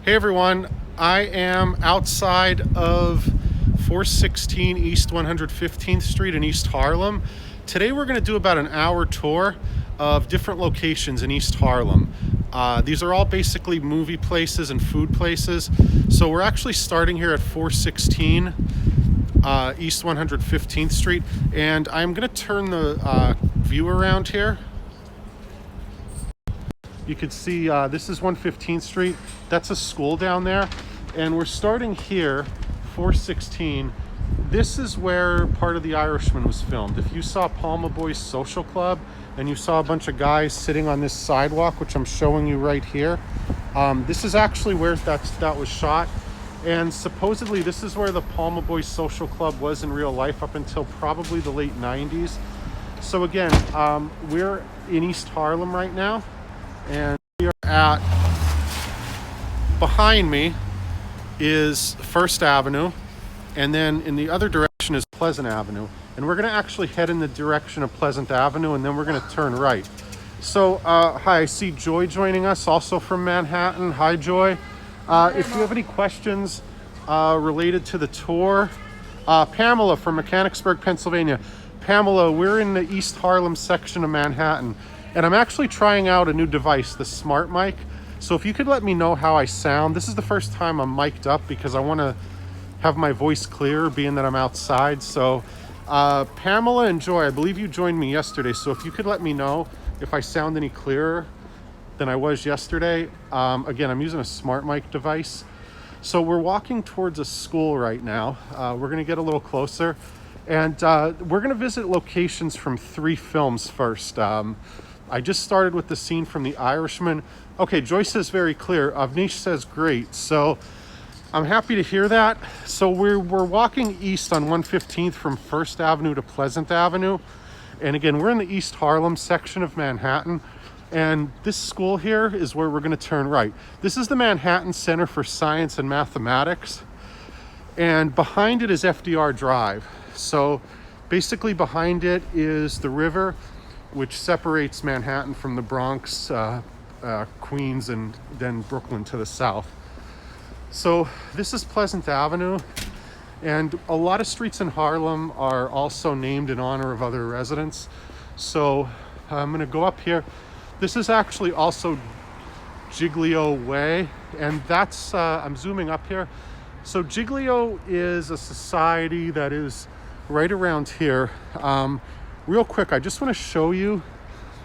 Hey everyone, I am outside of 416 East 115th Street in East Harlem. Today we're going to do about an hour tour of different locations in East Harlem. These are all basically movie places and food places. So we're actually starting here at 416 East 115th Street, and I'm going to turn the view around here. You can see this is 115th Street. That's a school down there. And we're starting here, 416. This is where part of The Irishman was filmed. If you saw Palma Boys Social Club and you saw a bunch of guys sitting on this sidewalk, which I'm showing you right here, this is actually where that was shot. And supposedly this is where the Palma Boys Social Club was in real life up until probably the late 90s. So again, we're in East Harlem right now. And we are behind me is First Avenue, and then in the other direction is Pleasant Avenue. And we're going to actually head in the direction of Pleasant Avenue, and then we're going to turn right. So, hi, I see Joy joining us, also from Manhattan. Hi, Joy. If you have any questions related to the tour, Pamela from Mechanicsburg, Pennsylvania. Pamela, we're in the East Harlem section of Manhattan. And I'm actually trying out a new device, the smart mic. So if you could let me know how I sound. This is the first time I'm mic'd up because I want to have my voice clearer, being that I'm outside. So Pamela and Joy, I believe you joined me yesterday. So if you could let me know if I sound any clearer than I was yesterday. Again, I'm using a smart mic device. So we're walking towards a school right now. We're going to get a little closer. And we're going to visit locations from 3 films first. I just started with the scene from The Irishman. Okay, Joyce says very clear. Avnish says great. So I'm happy to hear that. So we're walking east on 115th from First Avenue to Pleasant Avenue. And again, we're in the East Harlem section of Manhattan. And this school here is where we're going to turn right. This is the Manhattan Center for Science and Mathematics. And behind it is FDR Drive. So basically behind it is the river, which separates Manhattan from the Bronx, Queens, and then Brooklyn to the south. So this is Pleasant Avenue, and a lot of streets in Harlem are also named in honor of other residents. So I'm going to go up here. This is actually also Giglio Way, and that's, I'm zooming up here. So Giglio is a society that is right around here. Real quick, I just want to show you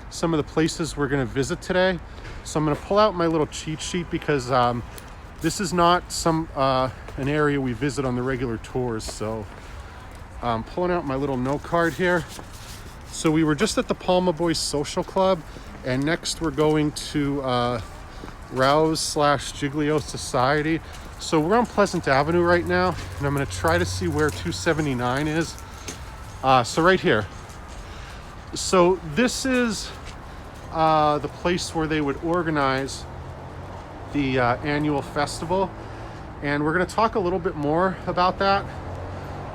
some of the places we're going to visit today. So I'm going to pull out my little cheat sheet because this is not an area we visit on the regular tours. So I'm pulling out my little note card here. So we were just at the Palma Boys Social Club, and next we're going to Rouse/Giglio Society. So we're on Pleasant Avenue right now, and I'm going to try to see where 279 is. So right here. So this is the place where they would organize the annual festival. And we're going to talk a little bit more about that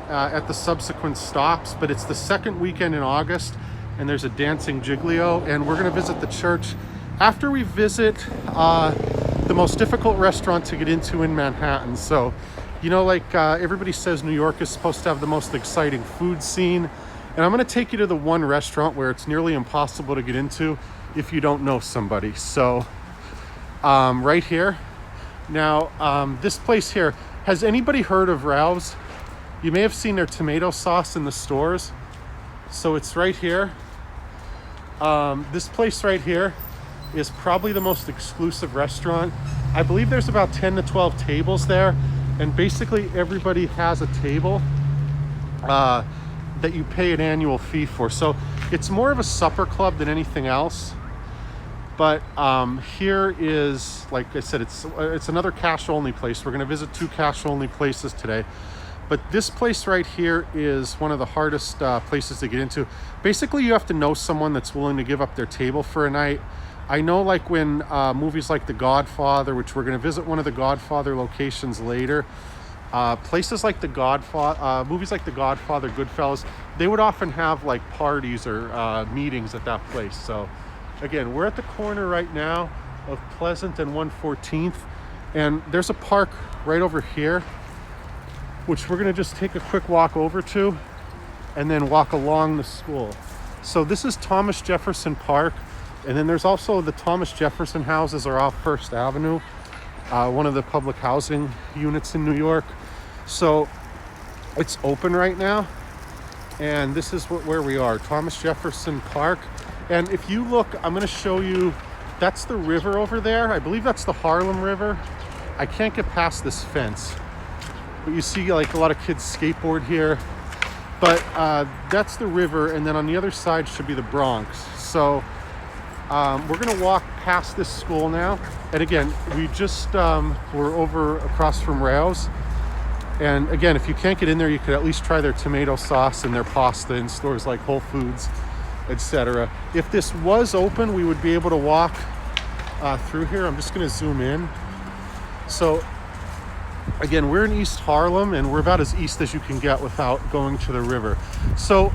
at the subsequent stops. But it's the second weekend in August, and there's a dancing Giglio. And we're going to visit the church after we visit the most difficult restaurant to get into in Manhattan. So, you know, like everybody says New York is supposed to have the most exciting food scene. And I'm going to take you to the one restaurant where it's nearly impossible to get into if you don't know somebody. So right here. Now, this place here, has anybody heard of Ralph's? You may have seen their tomato sauce in the stores. So it's right here. This place right here is probably the most exclusive restaurant. I believe there's about 10 to 12 tables there. And basically everybody has a table that you pay an annual fee for. So it's more of a supper club than anything else. But here is, like I said, it's another cash only place. We're going to visit 2 cash only places today. But this place right here is one of the hardest places to get into. Basically, you have to know someone that's willing to give up their table for a night. I know, like when movies like The Godfather, which we're going to visit one of the Godfather locations later, places like The Godfather, movies like The Godfather, Goodfellas, they would often have like parties or meetings at that place. So again, we're at the corner right now of Pleasant and 114th. And there's a park right over here, which we're gonna just take a quick walk over to and then walk along the school. So this is Thomas Jefferson Park. And then there's also the Thomas Jefferson houses are off First Avenue, one of the public housing units in New York. So it's open right now. And this is where we are, Thomas Jefferson Park. And if you look, I'm gonna show you, that's the river over there. I believe that's the Harlem River. I can't get past this fence. But you see like a lot of kids skateboard here. But that's the river, and then on the other side should be the Bronx. So we're gonna walk past this school now. And again, we just, we're over across from Rails. And again, if you can't get in there, you could at least try their tomato sauce and their pasta in stores like Whole Foods, etc. If this was open, we would be able to walk through here. I'm just gonna zoom in. So again, we're in East Harlem, and we're about as east as you can get without going to the river. So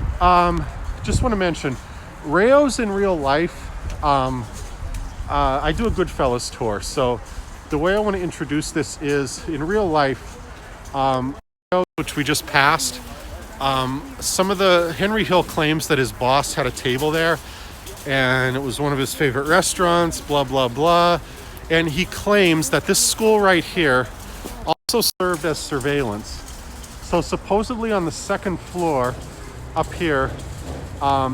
just want to mention, Rayo's in real life. I do a Goodfellas tour. So the way I want to introduce this is, in real life, which we just passed, some of the Henry Hill claims that his boss had a table there, and it was one of his favorite restaurants, blah, blah, blah. And he claims that this school right here also served as surveillance. So supposedly on the second floor up here,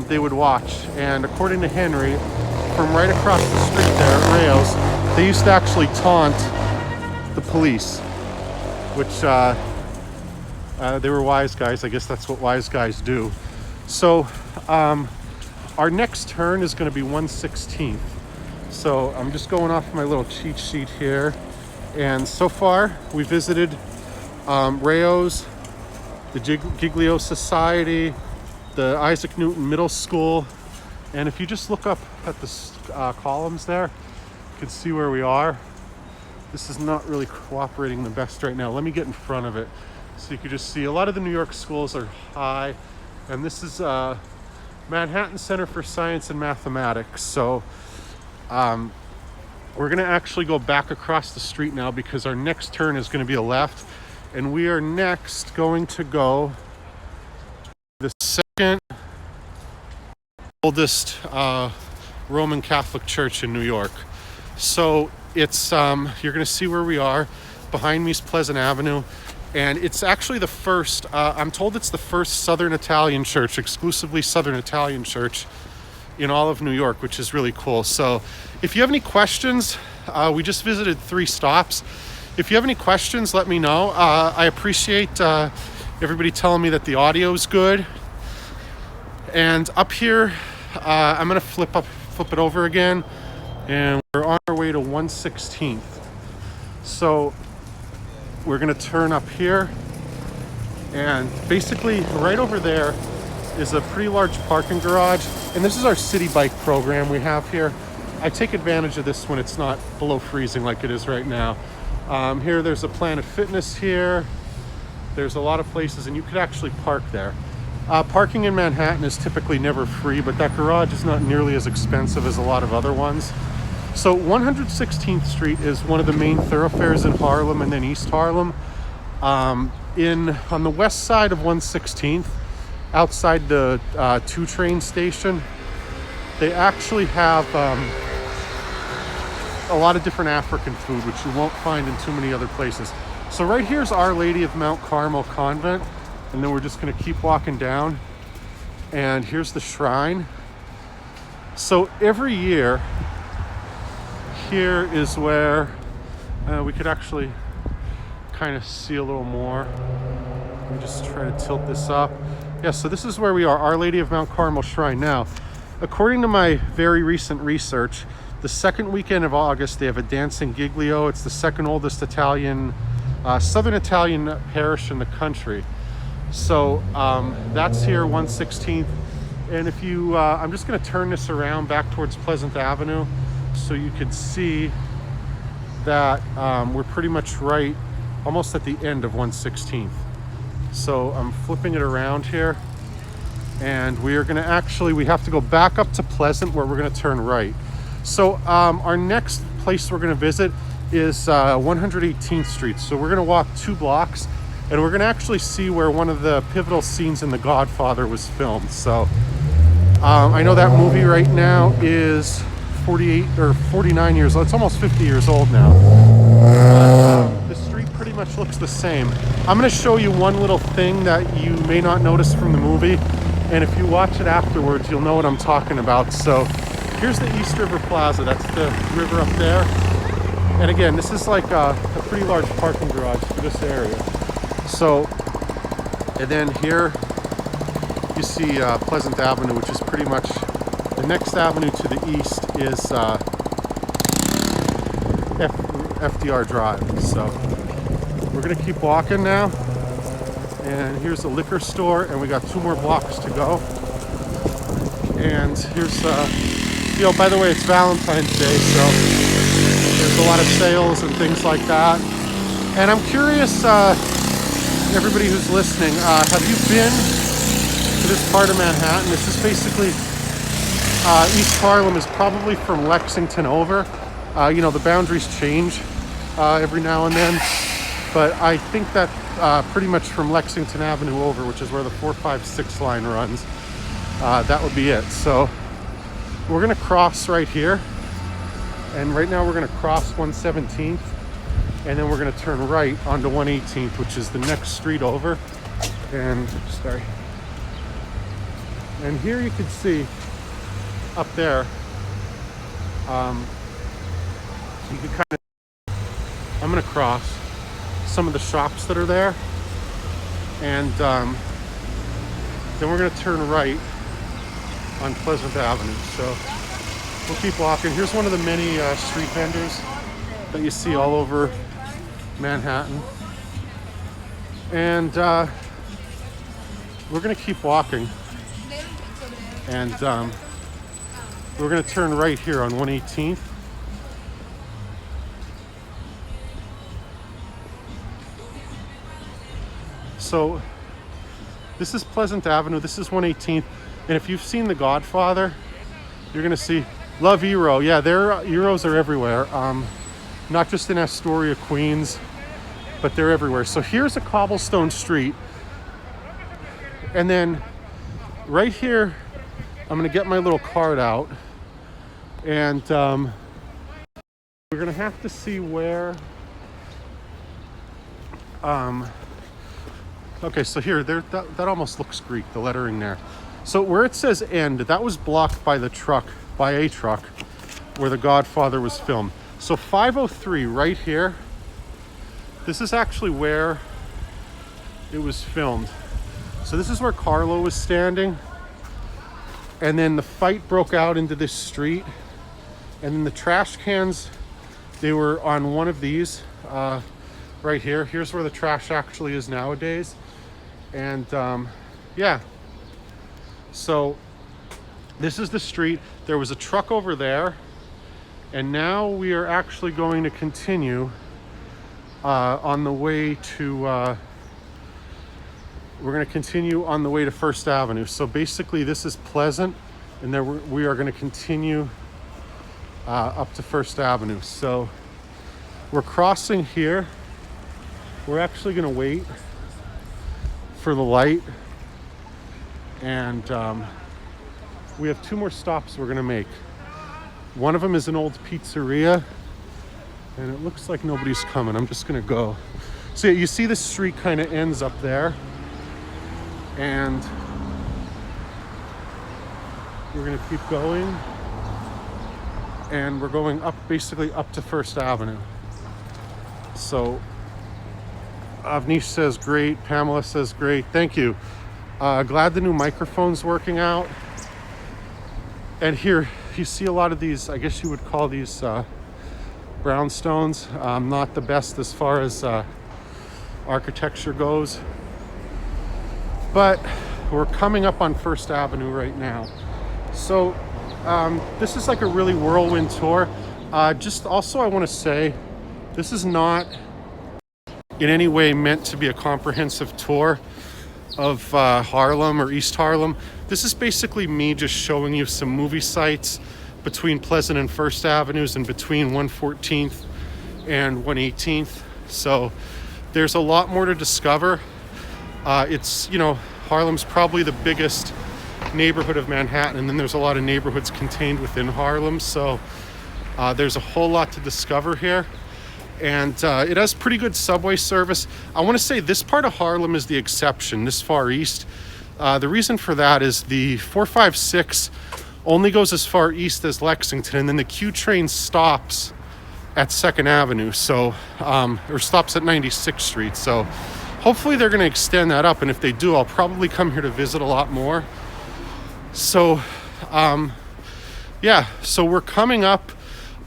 they would watch. And according to Henry, from right across the street there at Rails, they used to actually taunt the police, which they were wise guys. I guess that's what wise guys do. So our next turn is going to be 116th. So I'm just going off my little cheat sheet here. And so far, we visited Rayo's, the Giglio Society, the Isaac Newton Middle School. And if you just look up at the columns there, you can see where we are. This is not really cooperating the best right now. Let me get in front of it so you can just see. A lot of the New York schools are high. And this is Manhattan Center for Science and Mathematics. So we're going to actually go back across the street now because our next turn is going to be a left. And we are next going to go the second oldest Roman Catholic church in New York. So it's, you're going to see where we are. Behind me is Pleasant Avenue. And it's actually the first, I'm told it's the first Southern Italian church, exclusively Southern Italian church in all of New York, which is really cool. So if you have any questions, we just visited 3 stops. If you have any questions, let me know. I appreciate everybody telling me that the audio is good. And up here, I'm gonna flip it over again, and we're on our way to 116th. So we're gonna turn up here, and basically right over there is a pretty large parking garage. And this is our city bike program we have here. I take advantage of this when it's not below freezing like it is right now. Here there's a Planet Fitness here. There's a lot of places, and you could actually park there. Parking in Manhattan is typically never free, but that garage is not nearly as expensive as a lot of other ones. So 116th Street is one of the main thoroughfares in Harlem and then East Harlem. On the west side of 116th, outside the 2 train station, they actually have a lot of different African food, which you won't find in too many other places. So right here's Our Lady of Mount Carmel Convent, and then we're just going to keep walking down, and here's the shrine. So every year, here is where we could actually kind of see a little more. Let me just try to tilt this up. Yeah, so this is where we are, Our Lady of Mount Carmel Shrine. Now, according to my very recent research, the second weekend of August, they have a dancing Giglio. It's the second oldest Italian, Southern Italian parish in the country. So that's here, 116th. And if you, I'm just gonna turn this around back towards Pleasant Avenue so you can see that we're pretty much right, almost at the end of 116th. So I'm flipping it around here, and we are gonna actually, we have to go back up to Pleasant where we're gonna turn right. So our next place we're gonna visit is 118th Street. So we're gonna walk 2 blocks, and we're gonna actually see where one of the pivotal scenes in The Godfather was filmed. So I know that movie right now is 48 or 49 years old. It's almost 50 years old now. The street pretty much looks the same. I'm gonna show you one little thing that you may not notice from the movie, and if you watch it afterwards, you'll know what I'm talking about. So here's the East River Plaza. That's the river up there. And again, this is like a pretty large parking garage for this area. So, and then here you see Pleasant Avenue, which is pretty much the next avenue to the east is FDR Drive. So we're gonna keep walking now. And here's the liquor store, and we got 2 more blocks to go. And here's, you know, by the way, it's Valentine's Day, so there's a lot of sales and things like that. And I'm curious, everybody who's listening, have you been to this part of Manhattan? This is basically East Harlem is probably from Lexington over. You know, the boundaries change every now and then, but I think that pretty much from Lexington Avenue over, which is where the 456 line runs, that would be it. So we're gonna cross right here, and right now we're gonna cross 117th, and then we're gonna turn right onto 118th, which is the next street over. And sorry. And here you can see up there, you can kind of, I'm gonna cross some of the shops that are there, and then we're gonna turn right on Pleasant Avenue. So we'll keep walking. Here's one of the many street vendors that you see all over Manhattan. And we're gonna keep walking. And we're gonna turn right here on 118th. So this is Pleasant Avenue, this is 118th. And if you've seen The Godfather, you're gonna see Love Euro. Yeah, Euros are everywhere. Not just in Astoria, Queens, but they're everywhere. So here's a cobblestone street. And then right here, I'm gonna get my little card out, and we're gonna have to see where, okay, so here, that almost looks Greek, the lettering there. So where it says end, that was blocked by a truck, where The Godfather was filmed. So 503 right here, this is actually where it was filmed. So this is where Carlo was standing. And then the fight broke out into this street. And then the trash cans, they were on one of these right here. Here's where the trash actually is nowadays. And yeah, so this is the street. There was a truck over there. And now we are actually going to continue on the way to, we're going to continue on the way to First Avenue. So basically this is Pleasant, and then we are going to continue up to First Avenue. So we're crossing here. We're actually going to wait for the light, and we have 2 more stops we're going to make. One of them is an old pizzeria, and it looks like nobody's coming. I'm just going to go. So you see the street kind of ends up there. And we're gonna keep going, and we're going up, basically up to First Avenue. So Avnish says great, Pamela says great, thank you. Glad the new microphone's working out. And here you see a lot of these, I guess you would call these brownstones. Not the best as far as architecture goes. But we're coming up on First Avenue right now. So this is like a really whirlwind tour. Just also I want to say, this is not in any way meant to be a comprehensive tour of Harlem or East Harlem. This is basically me just showing you some movie sites between Pleasant and First Avenues, and between 114th and 118th. So there's a lot more to discover. It's, Harlem's probably the biggest neighborhood of Manhattan, and then there's a lot of neighborhoods contained within Harlem. So there's a whole lot to discover here. And it has pretty good subway service. I want to say this part of Harlem is the exception, this far east. The reason for that is the 456 only goes as far east as Lexington, and then the Q train stops at 2nd Avenue, or stops at 96th Street. So hopefully they're going to extend that up, and if they do, I'll probably come here to visit a lot more. So, so we're coming up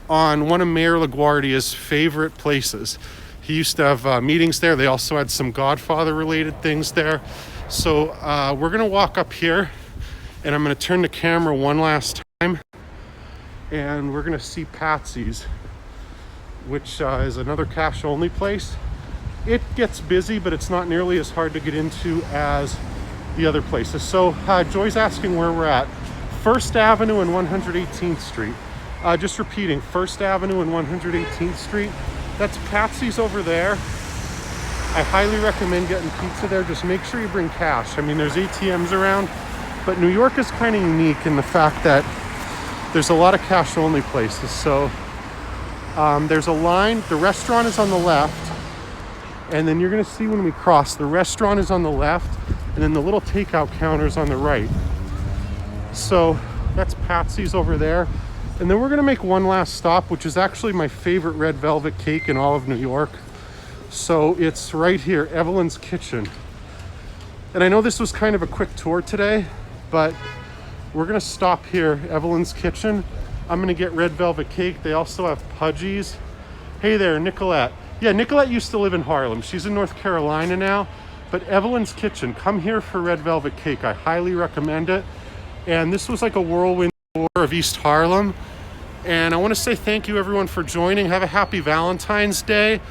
on one of Mayor LaGuardia's favorite places. He used to have meetings there. They also had some Godfather related things there. So we're going to walk up here, and I'm going to turn the camera one last time, and we're going to see Patsy's, which is another cash only place. It gets busy, but it's not nearly as hard to get into as the other places. So Joy's asking where we're at. 1st Avenue and 118th Street. Just repeating, 1st Avenue and 118th Street. That's Patsy's over there. I highly recommend getting pizza there. Just make sure you bring cash. I mean, there's ATMs around, but New York is kind of unique in the fact that there's a lot of cash only places. So there's a line. The restaurant is on the left, and then you're going to see when we cross, the restaurant is on the left, and then the little takeout counter is on the right. So that's Patsy's over there. And then we're going to make one last stop, which is actually my favorite red velvet cake in all of New York. So it's right here, Evelyn's Kitchen. And I know this was kind of a quick tour today, but we're going to stop here, Evelyn's Kitchen. I'm going to get red velvet cake. They also have Pudgy's. Hey there, Nicolette. Yeah, Nicolette used to live in Harlem. She's in North Carolina now. But Evelyn's Kitchen, come here for red velvet cake. I highly recommend it. And this was like a whirlwind tour of East Harlem. And I want to say thank you everyone for joining. Have a happy Valentine's Day.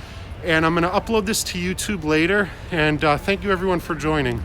And I'm going to upload this to YouTube later. And thank you everyone for joining.